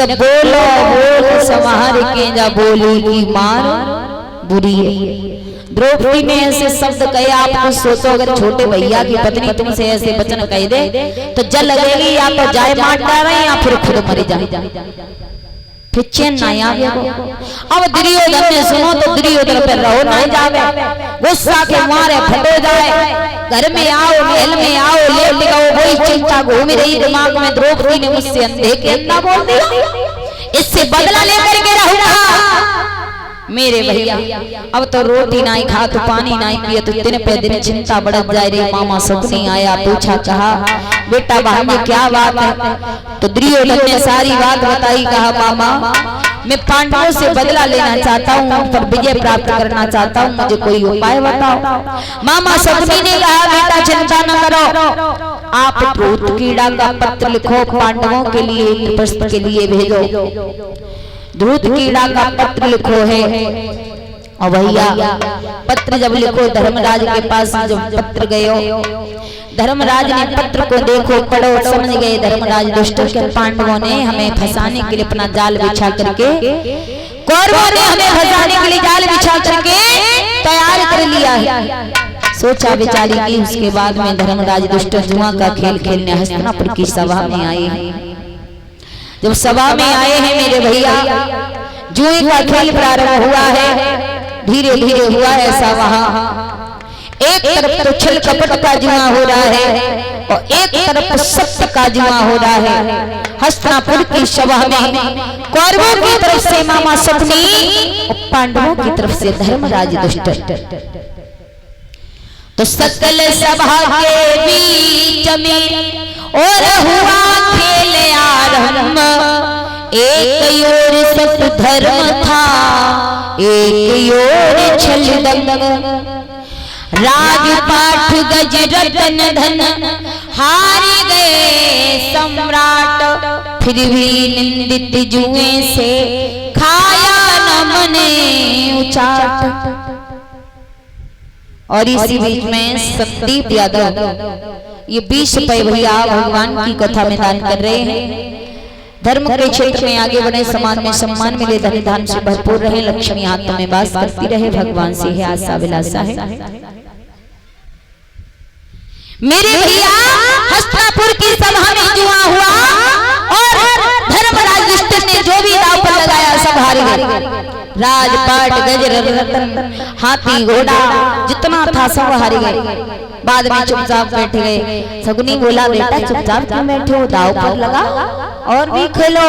बोलो बोल संहार के जा बोली की मार बुरी है। द्रौपदी ने ऐसे शब्द कहे, आप कुछ सोचो, अगर छोटे भैया की पत्नी तुमसे ऐसे वचन कह दे तो जल लगेगी, या तो जाए मार डाले या फिर खुद मर जाए, फिर चैन ना आवे। अब दुर्योधन ने सुनो तो दुर्योधन पे रहो ना जावे, गुस्सा के मारे फटे जाए, घर में आओ महल में आओ लेट गओ, वही चिंता घूम रही दिमाग में। द्रौपदी ने मुझसे अंधे के अंधा बोल दिया, इससे बदला लेकर के रहूंगा। मेरे भैया अब तो रोटी ना ही खा तो पानी ना ही पिए तो दिन पे दिन चिंता बढ़त जाए रही। मामा सपनी आया, पूछा, कहा बेटा भाई क्या बात है? तो दुर्योधन ने सारी बात बताई। कहा मामा मैं पांडवों से बदला लेना चाहता हूँ, पर विजय प्राप्त करना चाहता हूँ, मुझे कोई उपाय बताओ। मामा सपनी ने कहा बेटा चिंता न करो, आप भूत कीड़ा का पत्र लिखो, पांडवों के लिए इंद्रप्रस्थ के लिए भेजो। धूत कीड़ा का पत्र लिखो है। और भैया पत्र जब लिखो, धर्मराज के पास जब पत्र गयो, धर्मराज ने पत्र को देखो पढ़ो, समझ गए धर्मराज दुष्ट के पांडवों ने हमें फंसाने के लिए अपना जाल बिछा करके, कौरवों ने हमें फंसाने के लिए जाल बिछा करके तैयार कर लिया है। सोचा विचारी की, उसके बाद में धर्मराज दुष्ट जुआ का खेल खेलने हस्तिनापुर की सभा में आए हैं। जब सभा में आए हैं मेरे भैया, जुए का खेल प्रारंभ हुआ है, धीरे धीरे हुआ ऐसा। वहां एक तरफ तो छल कपट का जुआ हो रहा है और एक तरफ सत्य का जुआ हो रहा है। हस्तिनापुर की सभा में कौरवों की तरफ से मामा सपनी और पांडवों की तरफ से धर्मराज दुष्ट। तो सकल सभा के बीच में और हुआ खेल आरंभ, एक ओर सत्य धर्म था, एक ओर छल दंग। राजपाट गज रतन धन हार गए सम्राट, फिर भी निंदित जुए से खाया न मने उचाट। और इसी बीच में संदीप यादव ये 20 रुपए भैया भगवान की कथा में दान कर रहे हैं। धर्म के क्षेत्र में आगे बढ़े, समाज में सम्मान मिले, धन धान से भरपूर रहे, लक्ष्मी हाथ में वास करती रहे, भगवान से है आशा विलासा है। मेरे भैया हस्तिनापुर की सभा में जुआ हुआ और धर्मराज दुष्ट ने जो भी दांव पर लगाया सब हार गए। राजपाट गज रतन हाथी घोड़ा जितना था सब हार गए। बाद में चुपचाप बैठ गए। सगुनी बोला बेटा चुपचाप क्यों बैठे हो, दांव पर लगा और भी खेलो।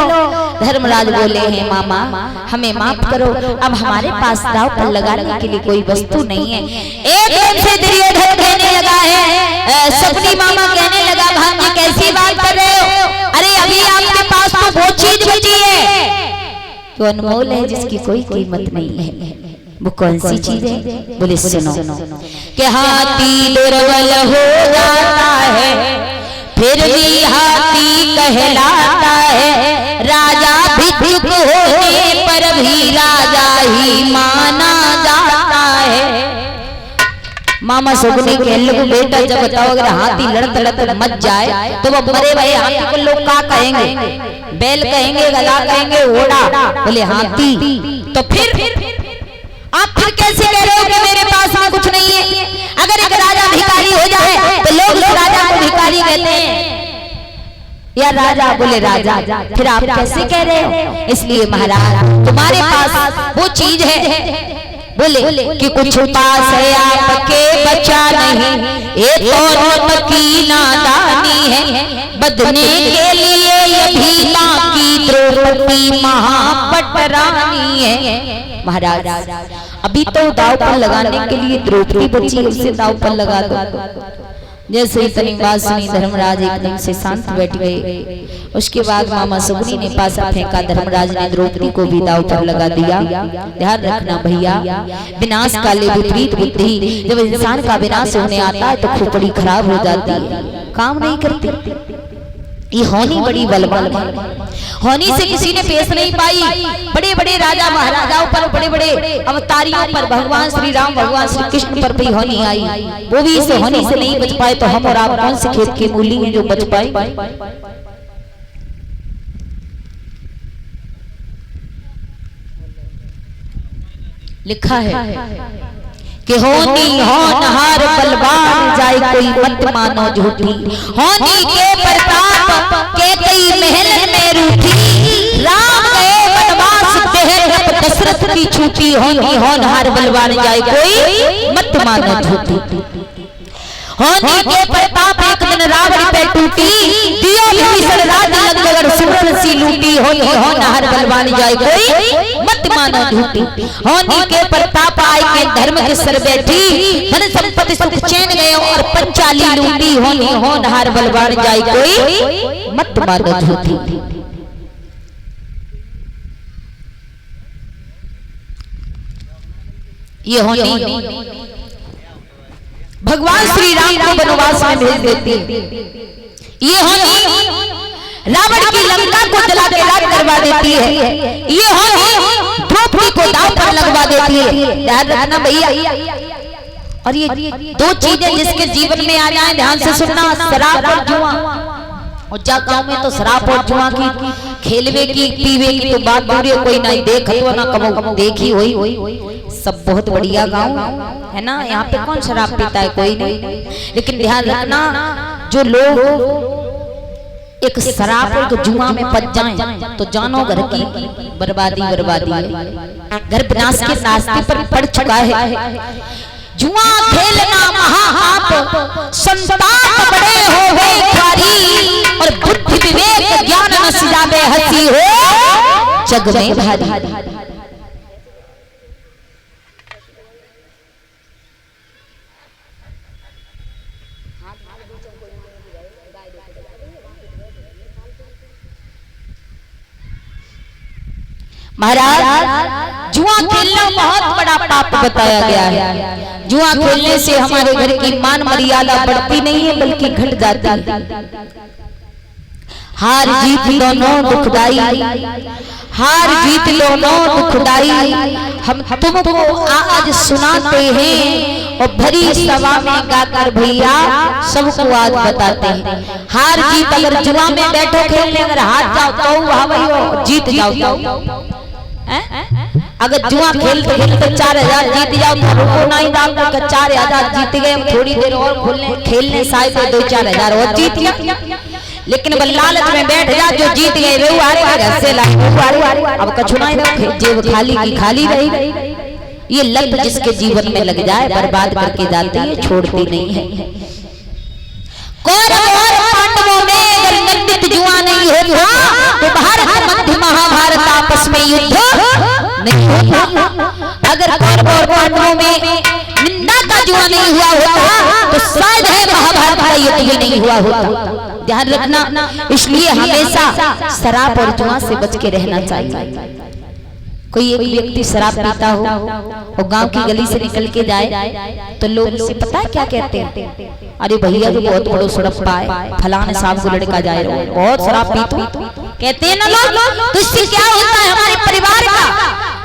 धर्मराज बोले हैं मामा हमें माफ करो, अब हमारे पास दांव पर लगाने के लिए कोई वस्तु नहीं है। एक से दुर्योधन कहने लगा है, सपनी मामा कहने लगा भांजी कैसी बात कर रहे हो, अरे अभी आपके पास तो वो चीज बची है तो अनमोल है जिसकी कोई कीमत नहीं है। वो कौन सी चीज है? बोले सुनो कि हाथी दुर्बल हो जाता है फिर भी हाथी कहलाता है, राजा भिक्षुक होने पर भी राजा ही माना जाता है। मामा सगुनी कह लो बेटा जब बताओ अगर हाथी लड़त लड़त मच जाए तो वो मरे भले हाथी को लोग क्या कहेंगे? बैल कहेंगे, गला कहेंगे, घोड़ा। बोले हाथी तो फिर आप फिर कैसे कह रहे हो कि मेरे पास में कुछ नहीं है? अगर एक राजा भिखारी हो जाए तो लोग उस राजा को भिखारी कहते हैं या राजा। बोले राजा फिर आप कैसे कह रहे हो? इसलिए महाराज तुम्हारे पास वो चीज है बोले कि कुछ पास है आपके बचा नहीं, ये तो की नादानी है, बदने के लिए ये भीमा की द्रौपदी महापटरानी है। महाराज अभी तो दाव पर लगाने के लिए द्रौपदी बची, उसे दाव पर लगा दो। जैसे इतनी बात सुनी धर्मराज एकदम से शांत बैठ गए। उसके बाद मामा सगुनी ने पासा फेंका, धर्मराज ने द्रौपदी को भी दाव पर लगा दिया। ध्यान रखना भैया विनाश काले विपरीत बुद्धि, जब इंसान का विनाश होने आता है तो खोपड़ी खराब हो जाती है, काम नहीं करती। ये होनी बड़ी बलवान है, होनी से किसी ने पेश नहीं पाई। बड़े बड़े राजा महाराजाओं पर, बड़े बड़े अवतारियों पर, भगवान श्री राम भगवान श्री कृष्ण पर भी होनी आई, वो भी इस होनी से नहीं बच पाए। तो हम और आप कौन से खेत के मूली हैं जो बच पाए? लिखा है कि होनी होनहार बलवान जाए कोई मत मानो झूठी, होनी के प्रताप के कई महल में रूठी, राम गए वनवास देह दशरथ की छूटी, होनी होनहार बलवान जाए कोई मत मानो झूठी। होनी के प्रताप एक दिन रावण पे टूटी, दियो विभीषण राज लंगर सुमरन सी लूटी, होनी होनहार बलवान जाए कोई मत मानो झूठी। होनी के प्रताप आए के धर्म के सर बैठी, धन संपत्ति सुख चैन गए और पंचाली लूटी, होनी होनहार बलवान जाए कोई मत मानो झूठी। ये होनी भगवान श्री राम को वनवास में भेज देती है। ये होनी रावण की लंका को जला के राख करवा देती है। ये होनी द्रौपदी को दांव पर लगवा देती है। ध्यान रखना भैया, और ये दो चीजें जिसके जीवन में आ जाए ध्यान से सुनना, शराब और जुआ। और जा गांव में तो शराब और जुआ की खेलवे की पीवे की तो बात दूर है, कोई नहीं देख तो ना कमो देखी हुई, सब बहुत बढ़िया गांव है ना। यहाँ पे कौन शराब पीता है, कोई नहीं। लेकिन ध्यान रखना, जो लोग एक शराब और जुआ में पच जाएं तो जानो घर की बर्बादी बर्बादी है। घर विनाश के रास्ते पर पड़ चुका है। जुआ खेलना महापाप, संतान बड़े होवे ख्वारी, और बुद्धि विवेक ज्ञान न सिजावे हंसी हो जग में भारी। महाराज जुआ खेलना बहुत बड़ा पाप बताया गया है। जुआ खेलने से हमारे घर की मान मर्यादा बढ़ती नहीं है बल्कि घट जाती है। हार जीत दोनों दुखदाई, हार जीत दोनों दुखदाई, हम तुमको आज सुनाते हैं और भरी सभा में गाकर भैया सबको आज बताते हैं। हार जीत अगर जुआ में बैठो खेलने, अगर हार जाओ तो हाँ भाई जीत जाओ। अगर जुआ खेलते खेलते 4000 जीत जाओ तो रुको नहीं दाम का 4000 जीत गए, थोड़ी देर और खेलने शायद 2-4 हजार और जीत गया। लेकिन वो लालच में बैठ जा, जो जीत गए रे घर से अब कछु नहीं रखे, जेब खाली की खाली रही। ये लत जिसके जीवन में लग जाए बर्बाद करके जाती है, छोड़ती नहीं है। कौरव और पांडवों में अगर नंदित जुआ नहीं होता तो भारत मध्य महाभारत आपस में युद्ध नहीं होता। अगर कौरव और पांडवों में निंदा का जुआ नहीं हुआ होता तो शायद है महाभारत का युद्ध भी नहीं हुआ होता। ध्यान रखना, इसलिए हमेशा शराब और जुआ से बच के रहना चाहिए। कोई एक व्यक्ति शराब पीता हो और गांव की गली से निकल के जाए तो लोग उसे पता है क्या कहते हैं, अरे भैया जो बहुत बड़ो सड़प्पा है, फलाने साहब को लड़का जाए रहा है, बहुत शराब पीता कहते हैं ना लोग। तो इससे क्या होता है, हमारे परिवार का,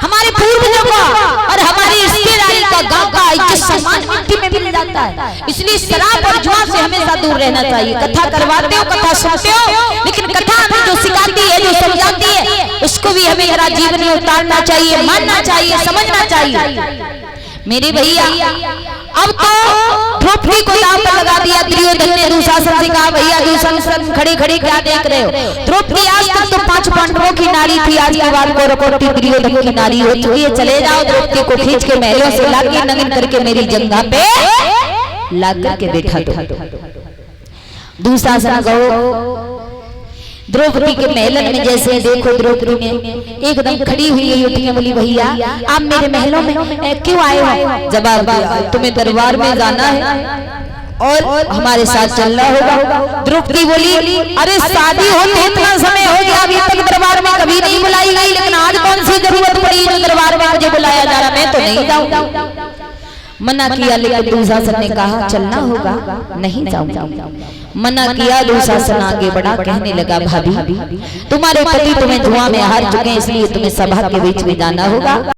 हमारे पूर्वजों का और हमारी रिश्तेदारी का, गांव का इज्जत सम्मान मिट्टी में मिल जाता है। इसलिए शराब और जुआ से हमेशा दूर रहना चाहिए। कथा करवाते हो, कथा सुनते हो, लेकिन कथा हमें जो सिखाती है, जो समझाती है, उसको भी हमें हमारा जीवन में उतारना चाहिए, मानना चाहिए, समझना चाहिए। मेरे भैया अब तो द्रौपदी को दांव पर लगा दिया दुर्योधन ने। दुशासन से कहा भैया दुशासन खड़े खड़े क्या देख रहे हो, द्रौपदी आज तक तो 5 पांडवों की नारी थी, आज के बाद कौरवों दुर्योधन की नारी हो चुकी है। चले जाओ, द्रौपदी को खींच के महलों से लाके नंगन करके मेरी जंगा पे ला करके बैठा दो। दुशासन गो द्रौपदी के महलन में जैसे देखो, द्रौपदी ने एकदम खड़ी हुई है, युवतियां बोली भैया आप मेरे महलों में क्यों आए हो? जवाब तुम्हें दरबार में जाना है और हमारे साथ चलना होगा। द्रौपदी बोली अरे शादी होते इतना समय हो गया, अभी तक दरबार में कभी नहीं बुलाई गई, लेकिन आज कौन सी जरूरत पड़ी जो दरबार में मुझे बुलाया जा रहा, मैं तो नहीं जाऊंगा। मना किया, लेकिन दुशासन ने कहा चलना होगा, नहीं जाऊंगा। मना किया, दुशासन आगे बढ़ा, कहने लगा भाभी तुम्हारे पति तुम्हें जुआ में हार चुके हैं, इसलिए तुम्हें सभा के बीच में जाना होगा।